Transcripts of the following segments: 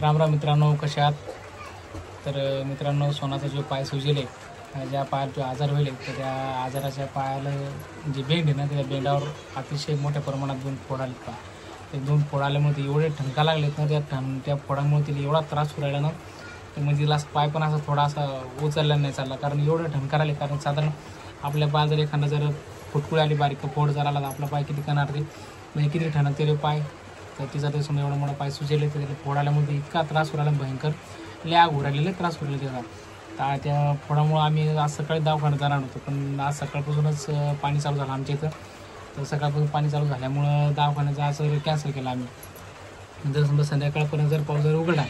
राम राम मित्रांनो, कसे आहात? तर मित्रांनो, सोनाचा जो पाय सुजेले, ज्या पायाला जो आजार होईल तर त्या आजाराच्या पायाला जी बेंड आहे ना, त्या बेंडावर अतिशय मोठ्या प्रमाणात 2 फोड आलेत पहा. ते 2 फोड आल्यामुळे एवढे ठणका लागलेत ना, त्या फोडामुळे तिला एवढा त्रास होऊ राहिला ना, तर म्हणजे तिला पाय पण असा थोडासा उचलला नाही चालला, कारण एवढं ठणका राहिले. कारण साधारण आपल्या पाय जर एखादा जर फुटकुळी आली, बारीक फोड जर आला तर आपला पाय किती करणार ते, म्हणजे किती ठणक ते पाय. तर तिचा ते समजा एवढा मोठा पाय सुजेले, तर त्याला फोड आल्यामुळे इतका त्रास होऊ राहिला, भयंकर लॅग होऊ राहिलेला त्रास होऊ राहिला त्याचा. तर त्या फोडामुळं आम्ही आज सकाळी दवाखान्यात जाणार होतो, पण आज सकाळपासूनच पाणी चालू झालं आमच्या इथं. तर सकाळपासून पाणी चालू झाल्यामुळं दवाखान्याचा असं कॅन्सल केला आम्ही. जर समजा संध्याकाळपर्यंत जर पाऊस जर उघडला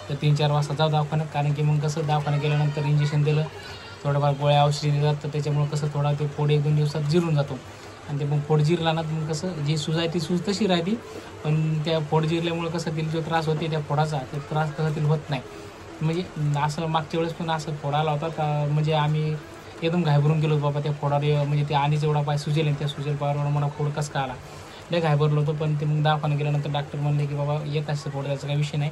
तर 3-4 वाजता जाऊ दवाखान्यात, कारण की मग कसं दवाखान्यात गेल्यानंतर इंजेक्शन दिलं, थोडंफार गोळ्या औषधी देतात, तर त्याच्यामुळं कसं थोडा ते फोड 1-2 दिवसात जिरून जातो. आणि ते मग फोड जिरला ना, मग कसं जी सूज आहे ती सूज तशी राहते, पण त्या फोड जिरल्यामुळं कसं तिला जो त्रास होते त्या फोडाचा, ते त्रास कसा तिला होत नाही. म्हणजे असं मागच्या वेळेस पण असं फोड आला होता का, म्हणजे आम्ही एकदम घाबरून गेलो बाबा त्या फोडावर, म्हणजे त्या आणि जेवढा पाय सुजेल त्या सुजेल पायावर एवढा मोठा फोड कसं का आला, लय घाबरलो होतो. पण ते मग दवाखान्यात गेल्यानंतर डॉक्टर म्हणले की बाबा येत असतं फोड, त्याचा काही विषय नाही.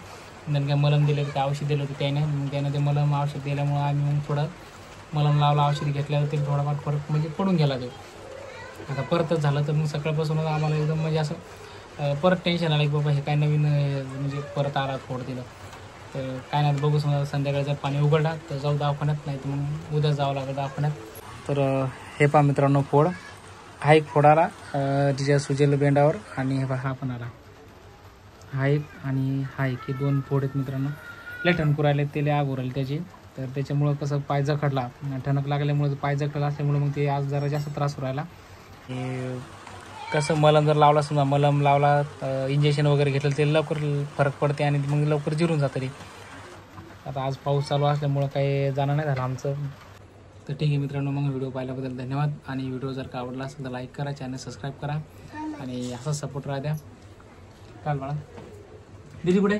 नंतर काय मलम दिले, काय औषध दिलं होतं त्याने, मग त्यानं ते मलम औषध दिल्यामुळं आम्ही मग थोडं मलम लावला, औषधी घेतल्यावर ते थोडाफार फरक म्हणजे पडून गेला तो. आता परतच झालं तर मग सकाळपासूनच आम्हाला एकदम म्हणजे असं परत टेन्शन आलं की बाबा हे काय नवीन म्हणजे परत आला फोड दिलं. तर काय नाही, बघू समजा संध्याकाळी जर पाणी उघडला तर जाऊ दवाखान्यात, नाही तर मग उद्या जावं लागलं दवाखान्यात. तर हे पहा मित्रांनो, फोड हा एक फोड आला तिच्या सुजेल बेंडावर, आणि हे पहा हा पण आला, हा एक आणि हा एक, हे 2 फोड आहेत मित्रांनो. लय ठणकू राहिले, ते लय आग राहिले त्याची. तर त्याच्यामुळं कसं पाय जखडला, ठणक लागल्यामुळे पाय जखडला असल्यामुळे मग ते आज जरा जास्त त्रास होऊ राहिला. कसं मलम जर लावला, समजा मलम लावला, इंजेक्शन वगैरे घेतलं, ते लवकर फरक पडते आणि मग लवकर जिरून जातं ते. आता आज पाऊस चालू असल्यामुळं काही जाणं नाही झालं आमचं. तर ठीक आहे मित्रांनो, मग व्हिडिओ पाहिल्याबद्दल धन्यवाद. आणि व्हिडिओ जर का आवडला असेल तर लाईक करा, चॅनल सबस्क्राईब करा, आणि असाच सपोर्ट राहा द्या. काल बाळा दीदी कुठे